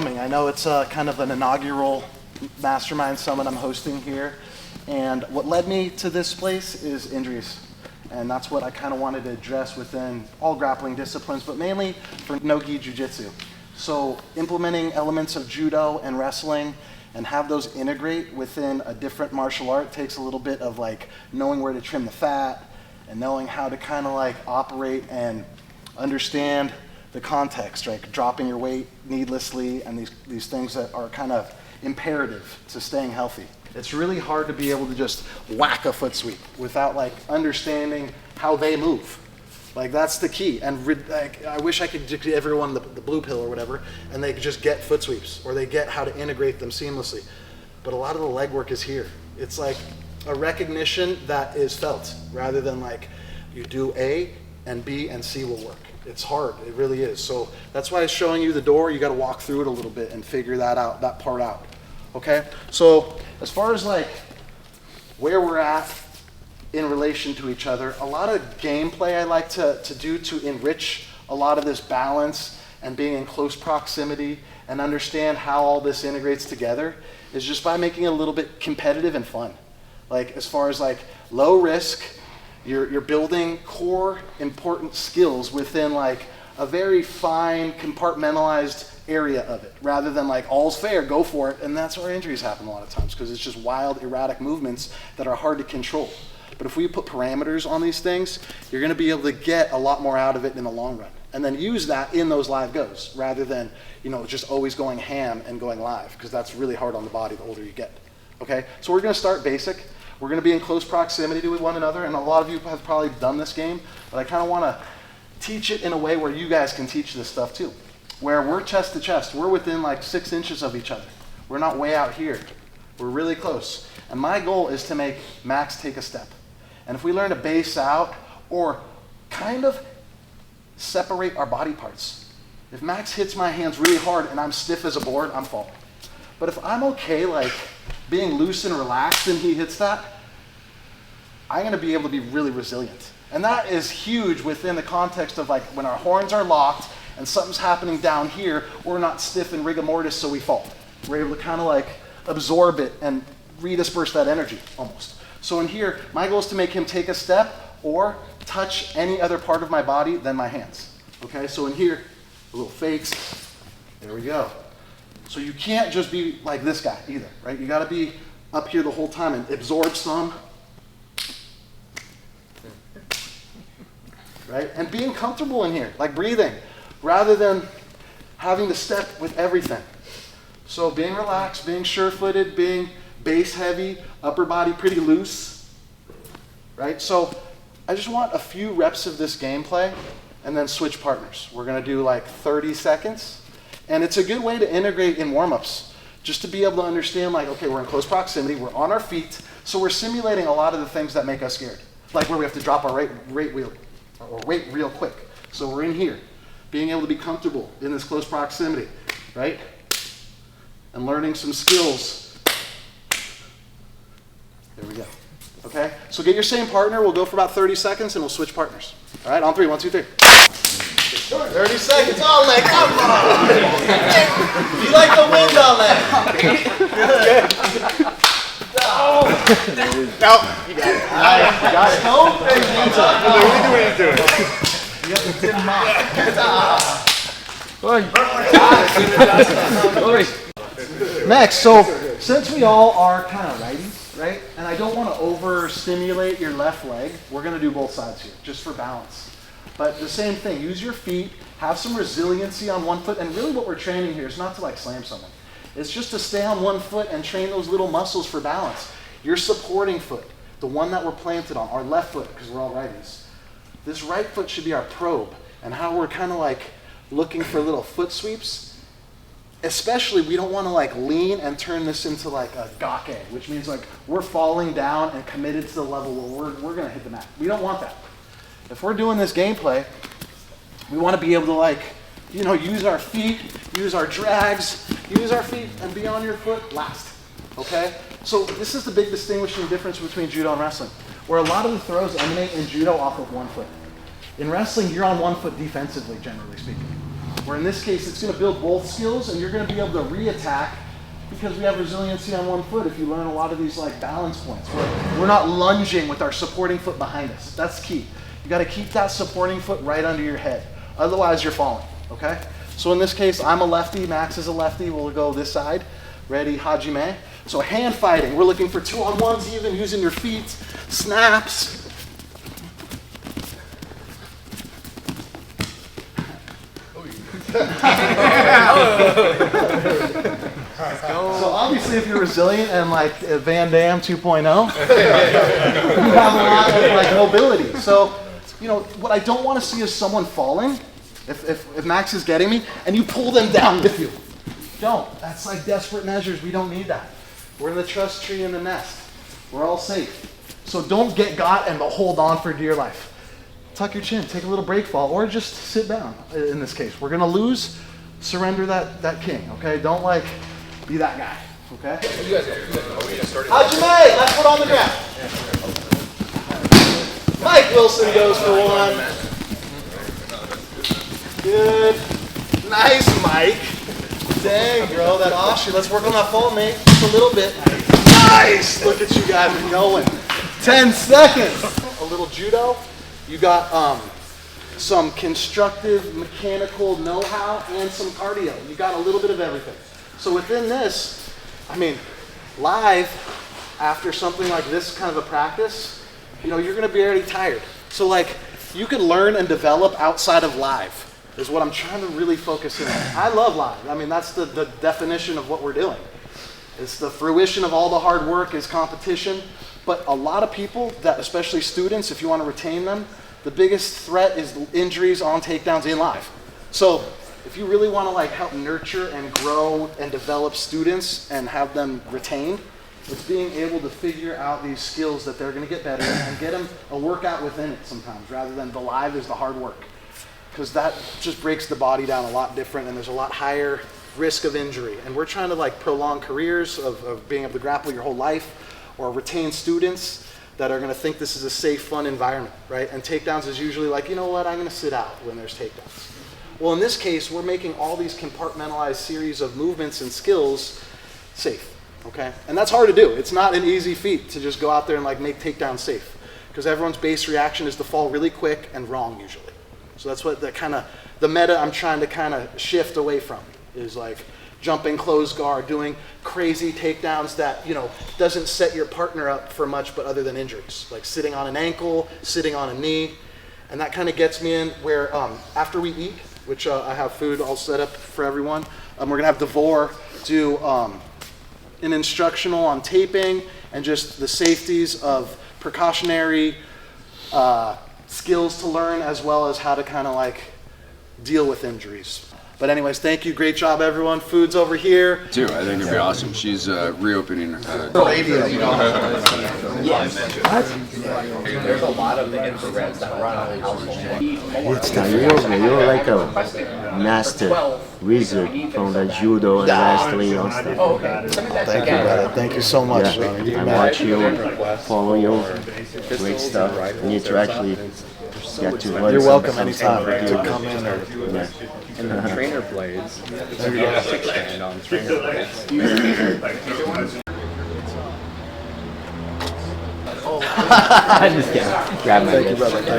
coming. I know it's kind of an inaugural Mastermind Summit I'm hosting here. And what led me to this place is injuries. And that's what I kind of wanted to address within all grappling disciplines, but mainly for nogi jiu-jitsu. So implementing elements of judo and wrestling and have those integrate within a different martial art takes a little bit of like knowing where to trim the fat and knowing how to kind of like operate and understand the context, right? Dropping your weight needlessly and these things that are kind of imperative to staying healthy. It's really hard to be able to just whack a foot sweep without like understanding how they move. Like that's the key. And like, I wish I could give everyone the blue pill or whatever, and they could just get foot sweeps or they get how to integrate them seamlessly. But a lot of the legwork is here. It's like a recognition that is felt rather than like you do A and B and C will work. It's hard, it really is. So that's why I'm showing you the door. You got to walk through it a little bit and figure that out, that part out. Okay, so as far as like where we're at in relation to each other, a lot of gameplay I like to do to enrich a lot of this balance and being in close proximity and understand how all this integrates together is just by making it a little bit competitive and fun. Like as far as like low risk, you're building core important skills within like a very fine compartmentalized area of it, rather than like all's fair, go for it. And that's where injuries happen a lot of times, because it's just wild, erratic movements that are hard to control. But if we put parameters on these things, you're going to be able to get a lot more out of it in the long run, and then use that in those live goes, rather than just always going ham and going live, because that's really hard on the body the older you get. Okay, so we're going to start basic. We're going to be in close proximity with one another, and a lot of you have probably done this game, but I kind of want to teach it in a way where you guys can teach this stuff too, where we're chest to chest. We're within like 6 inches of each other. We're not way out here. We're really close. And my goal is to make Max take a step. And if we learn to base out or kind of separate our body parts, if Max hits my hands really hard and I'm stiff as a board, I'm falling. But if I'm okay like being loose and relaxed and he hits that, I'm going to be able to be really resilient. And that is huge within the context of like when our horns are locked and something's happening down here, we're not stiff and rigor mortis, so we fall. We're able to kind of like absorb it and redisperse that energy almost. So in here, my goal is to make him take a step or touch any other part of my body than my hands. Okay, so in here, a little fakes. There we go. So you can't just be like this guy either, right? You got to be up here the whole time and absorb some. Right? And being comfortable in here, like breathing, rather than having to step with everything. So being relaxed, being sure-footed, being base heavy, upper body pretty loose, right? So I just want a few reps of this gameplay and then switch partners. We're gonna do like 30 seconds. And it's a good way to integrate in warm-ups, just to be able to understand like, okay, we're in close proximity, we're on our feet, so we're simulating a lot of the things that make us scared. Like where we have to drop our weight real quick. So we're in here, being able to be comfortable in this close proximity, right? And learning some skills. There we go. Okay, so get your same partner. We'll go for about 30 seconds and we'll switch partners. All right, on 3, 1, 2, 3. 30 seconds. Oh, like, come on. You like the wind on that. Good. Oh. No, you got it. You got it. No, hands up. What are you doing? You have to tip him off. Next, so since we all are kind of righties, right? And I don't want to overstimulate your left leg, we're going to do both sides here, just for balance. But the same thing, use your feet, have some resiliency on one foot, and really what we're training here is not to like slam someone. It's just to stay on one foot and train those little muscles for balance. Your supporting foot, the one that we're planted on, our left foot, because we're all righties. This right foot should be our probe, and how we're kind of like looking for little foot sweeps. Especially, we don't want to like lean and turn this into like a gake, which means like we're falling down and committed to the level where we're going to hit the mat. We don't want that. If we're doing this gameplay, we want to be able to like, use our feet, use our drags, use our feet, and be on your foot last, okay? So this is the big distinguishing difference between judo and wrestling, where a lot of the throws emanate in judo off of one foot. In wrestling, you're on one foot defensively, generally speaking. Where in this case, it's going to build both skills, and you're going to be able to re-attack because we have resiliency on one foot if you learn a lot of these like balance points. We're not lunging with our supporting foot behind us. That's key. You got to keep that supporting foot right under your head. Otherwise, you're falling, okay? So in this case, I'm a lefty, Max is a lefty. We'll go this side. Ready, hajime. So hand fighting. We're looking for 2-on-1s even, using your feet. Snaps. So obviously if you're resilient and like Van Damme 2.0, you have a lot of like mobility. So, you know, what I don't want to see is someone falling, if Max is getting me, and you pull them down with you. Don't. That's like desperate measures. We don't need that. We're in the trust tree in the nest. We're all safe. So don't get got and hold on for dear life. Tuck your chin, take a little break fall, or just sit down in this case. We're gonna lose, surrender that king, okay? Don't like be that guy, okay? You guys go. Hajime, left foot on the ground. Mike Wilson goes for one. Good. Nice, Mike. Dang, bro, that offshoot. Let's work on that fall, mate. Just a little bit. Nice! Look at you guys going. 10 seconds. A little judo. You got some constructive mechanical know-how and some cardio. You got a little bit of everything. So within this, I mean, live, after something like this kind of a practice, you know, you're gonna be already tired. So like, you can learn and develop outside of live, is what I'm trying to really focus in on. I love live. I mean, that's the definition of what we're doing. It's the fruition of all the hard work is competition. But a lot of people, that especially students, if you want to retain them, the biggest threat is injuries on takedowns in live. So if you really want to like help nurture and grow and develop students and have them retained, it's being able to figure out these skills that they're going to get better and get them a workout within it sometimes, rather than the live is the hard work. Because that just breaks the body down a lot different, and there's a lot higher risk of injury. And we're trying to like prolong careers of being able to grapple your whole life, or retain students that are going to think this is a safe, fun environment, right? And takedowns is usually like, you know what, I'm going to sit out when there's takedowns. Well, in this case, we're making all these compartmentalized series of movements and skills safe, okay? And that's hard to do. It's not an easy feat to just go out there and like make takedowns safe, because everyone's base reaction is to fall really quick and wrong usually. So that's what the meta I'm trying to kind of shift away from is like jumping closed guard, doing crazy takedowns that, you know, doesn't set your partner up for much but other than injuries. Like sitting on an ankle, sitting on a knee. And that kind of gets me in where after we eat, which I have food all set up for everyone, we're gonna have Devore do an instructional on taping and just the safeties of precautionary skills to learn, as well as how to kind of like deal with injuries. But anyways, thank you. Great job, everyone. Food's over here. Too, I think it'd be awesome. She's reopening Radio. Yes. There's a lot of the infrareds that run on the household. It's you're like a master wizard from the judo and wrestling and stuff. Okay. Thank you, brother. Thank you so much. Yeah, I watch you, follow you. Great stuff. I need to actually get to learn. You're welcome some anytime stuff. to come in. Or, Yeah. And the trainer blades, so you have 6 stand on trainer blades. I just can't grab my thank you, wrist. brother.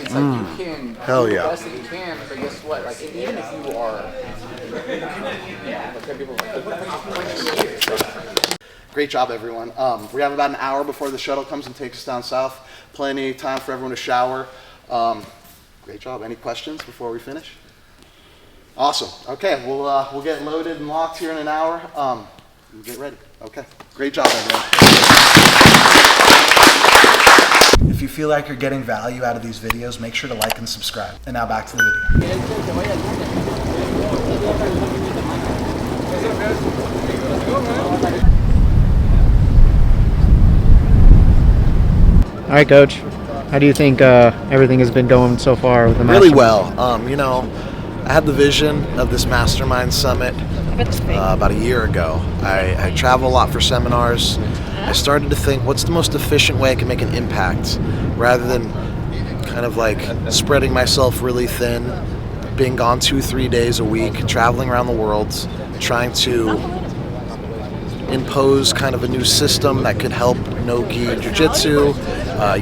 Thank You can Hell do yeah. the best that you can, but guess what? Like, even if you are, like, people are like, what? Great job, everyone. We have about an hour before the shuttle comes and takes us down south. Plenty of time for everyone to shower. Great job. Any questions before we finish? Awesome. Okay, we'll get loaded and locked here in an hour. Get ready. Okay. Great job, everyone. If you feel like you're getting value out of these videos, make sure to like and subscribe. And now back to the video. All right, Coach. How do you think everything has been going so far with the Really Mastermind? well. You know, I had the vision of this Mastermind Summit about a year ago. I travel a lot for seminars. I started to think, what's the most efficient way I can make an impact, rather than kind of like spreading myself really thin, being gone 2-3 days a week, traveling around the world, trying to impose kind of a new system that could help nogi and jiu-jitsu,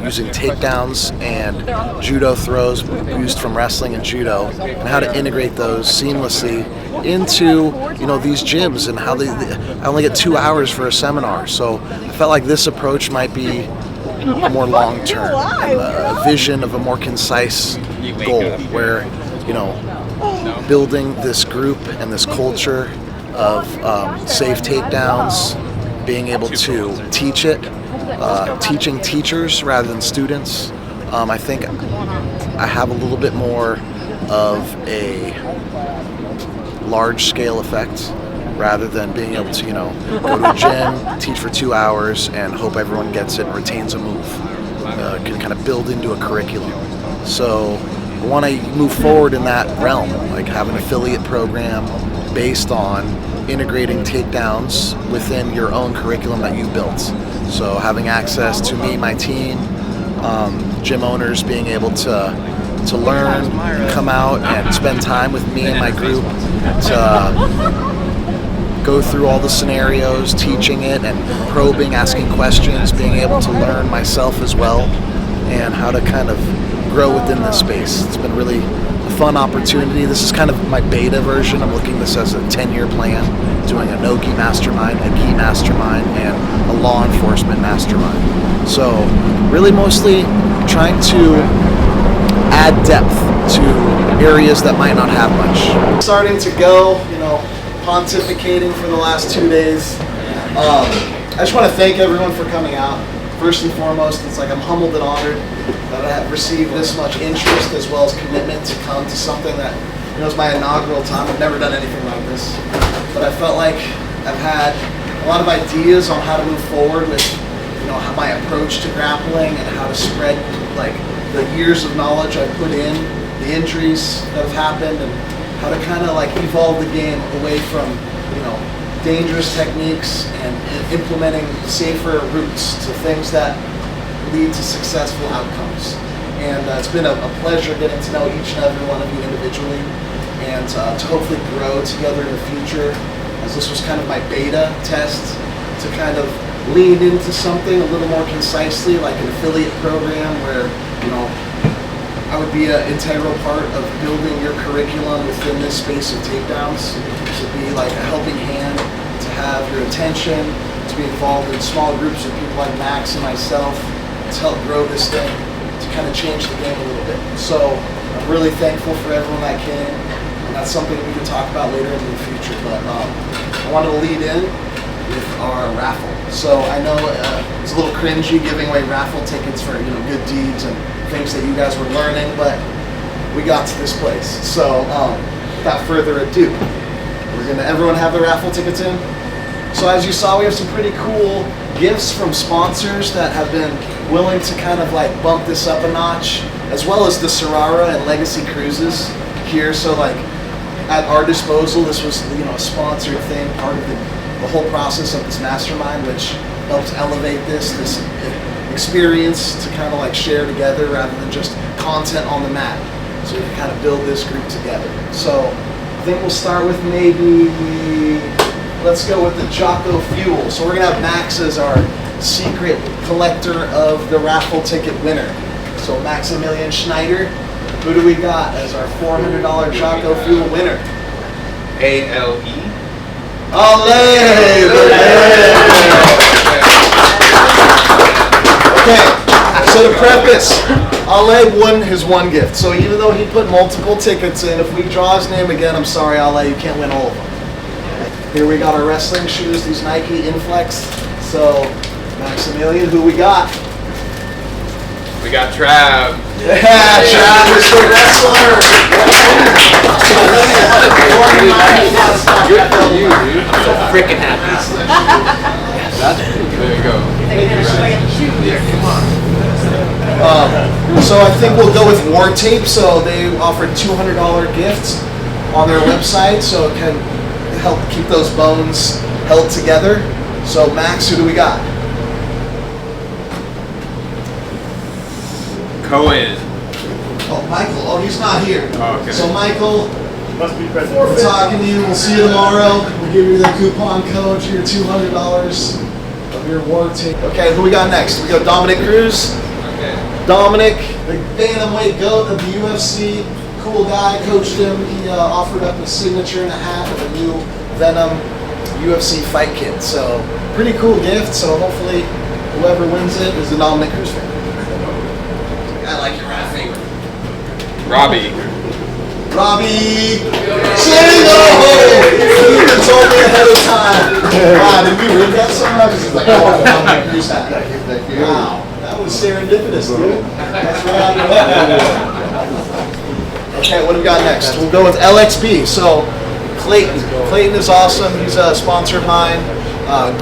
using takedowns and judo throws used from wrestling and judo, and how to integrate those seamlessly into these gyms, and how I only get 2 hours for a seminar. So I felt like this approach might be more long-term, and a vision of a more concise goal where building this group and this culture of safe takedowns, being able to teach it, teaching teachers rather than students. I think I have a little bit more of a large-scale effect rather than being able to, go to a gym, teach for 2 hours, and hope everyone gets it and retains a move. Can kind of build into a curriculum. So I want to move forward in that realm, like have an affiliate program based on integrating takedowns within your own curriculum that you built. So having access to me, my team, gym owners being able to learn, come out and spend time with me and my group to go through all the scenarios, teaching it and probing, asking questions, being able to learn myself as well, and how to kind of grow within this space. It's been really a fun opportunity. This is kind of my beta version. I'm looking at this as a 10-year plan, doing a nogi mastermind, a gi mastermind, and a law enforcement mastermind. So really mostly trying to add depth to areas that might not have much. Starting to go, pontificating for the last 2 days. I just want to thank everyone for coming out. First and foremost, it's like I'm humbled and honored that I have received this much interest as well as commitment to come to something that is my inaugural time. I've never done anything like this, but I felt like I've had a lot of ideas on how to move forward with how my approach to grappling and how to spread like the years of knowledge I put in, the injuries that have happened, and how to kind of like evolve the game away from dangerous techniques and implementing safer routes to things that lead to successful outcomes. And it's been a pleasure getting to know each and every one of you individually, and to hopefully grow together in the future, as this was kind of my beta test to kind of lean into something a little more concisely, like an affiliate program where I would be an integral part of building your curriculum within this space of takedowns, to be like a helping hand, to have your attention, to be involved in small groups with people like Max and myself, to help grow this thing, to kind of change the game a little bit. So I'm really thankful for everyone that came, and that's something we can talk about later in the future. But I wanted to lead in with our raffle. So I know it's a little cringy giving away raffle tickets for good deeds and things that you guys were learning, but we got to this place. So without further ado, we're gonna everyone have the raffle tickets in. So as you saw, we have some pretty cool gifts from sponsors that have been willing to kind of like bump this up a notch, as well as the Sirara and Legacy Cruises here. So like at our disposal, this was a sponsored thing, part of the whole process of this mastermind, which helps elevate this experience to kind of like share together rather than just content on the mat. So we can kind of build this group together. So I think we'll start with let's go with the Jocko Fuel. So we're gonna have Max as our secret collector of the raffle ticket winner. So Maximilian Schneider, who do we got as our $400 Jocko Fuel winner? ALE. Okay, so to preface, Ale won his one gift. So even though he put multiple tickets in, if we draw his name again, I'm sorry, Ale, you can't win all of them. Here we got our wrestling shoes, these Nike Inflex. So Maximilian, who we got? We got Trav. Yeah, Trav is the wrestler. Good for you, dude. I'm so freaking happy. There you go. Yeah, come on. So I think we'll go with War Tape. So they offered $200 gifts on their website, so it can help keep those bones held together. So Max, who do we got? Cohen. Michael. Oh, he's not here. Oh, okay. So Michael, Must be present. we're talking to you. We'll see you tomorrow. We'll give you the coupon code for your $200 of your warranty. Okay, who we got next? We got Dominic Cruz. Dominic, the bantamweight goat of the UFC. Cool guy, coached him. He offered up a signature and a hat of a new Venom UFC fight kit. So pretty cool gift. So hopefully whoever wins it is a Dominic Cruz fan. I like your favorite. Robbie. Robbie, say no! You even told me ahead of time. Wow, did we read that somewhere? He's like, oh, Dominic Cruz hat. Wow, that was serendipitous, dude. That's right. Okay, what do we got next? We'll go with LXP. So, Clayton. Clayton is awesome. He's a sponsor of mine.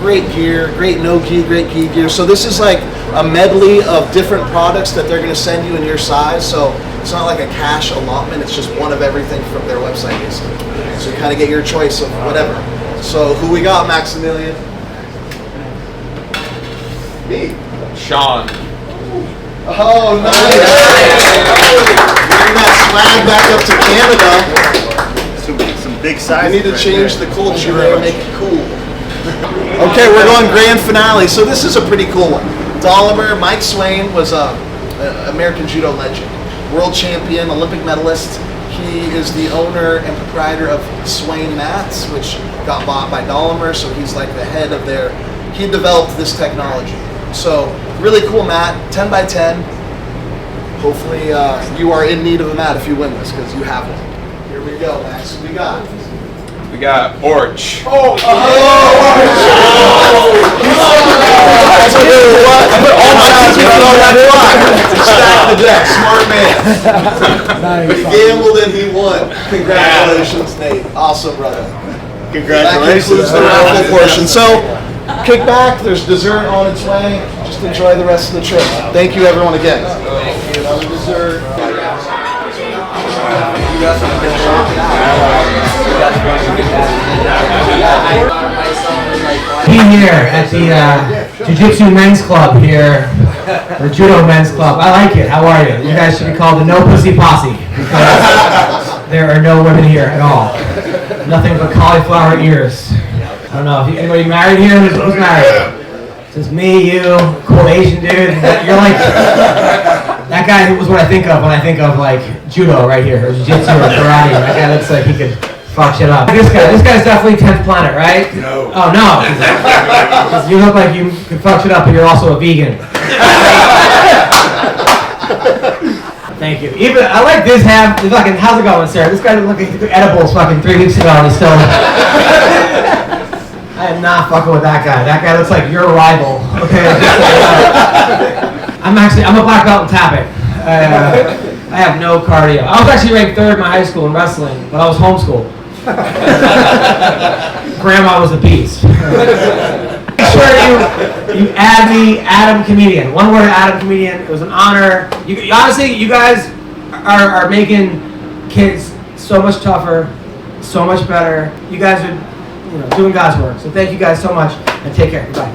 Great gear, great nogi, great gi gear. So this is like a medley of different products that they're going to send you in your size. So it's not like a cash allotment. It's just one of everything from their website, basically. So you kind of get your choice of whatever. So who we got, Maximilian? Me. Sean. Oh, nice. Bring that swag back up to Canada. Some big size. I need to change the culture there, make it cool. Okay, we're going grand finale. So this is a pretty cool one. Dahlimer, Mike Swain was a American Judo legend, world champion, Olympic medalist. He is the owner and proprietor of Swain Mats, which got bought by Dahlimer. So he's like the head of their. He developed this technology. So really cool mat, 10 by 10. Hopefully you are in need of a mat if you win this because you have one. Here we go, Max. What we got? We got Orch. What? I put all my odds on that block. Stack the deck. Smart man. He gambled and he won. Congratulations, Nate. Awesome, brother. That concludes the raffle portion. So, kick back. There's dessert on its way. Just enjoy the rest of the trip. Thank you, everyone, again. Another dessert. Be here at the Jiu-Jitsu Men's Club here, the Judo Men's Club. I like it. How are you? You guys should be called the No Pussy Posse because there are no women here at all. Nothing but cauliflower ears. I don't know if anybody married here. Who's married? Just me, you, cool Asian dude. You're like that guy. Was what I think of when I think of like judo right here, or jiu-jitsu or karate. That guy looks like he could fuck shit up. This guy's definitely 10th planet, right? No. Oh no. You look like you could fuck shit up, but you're also a vegan. Thank you. Even I like this half. Fucking, how's it going, sir? This guy looked like he took edibles fucking 3 weeks ago, and he's still. I am not fucking with that guy. That guy looks like your rival. Okay. I'm a black belt in tapping. I have no cardio. I was actually ranked 3rd in my high school in wrestling, but I was homeschooled. Grandma was a beast. Make sure you add me, Adam Comedian. One word, Adam Comedian. It was an honor. Honestly, you guys are making kids so much tougher, so much better. You guys are doing God's work. So thank you guys so much, and take care. Bye.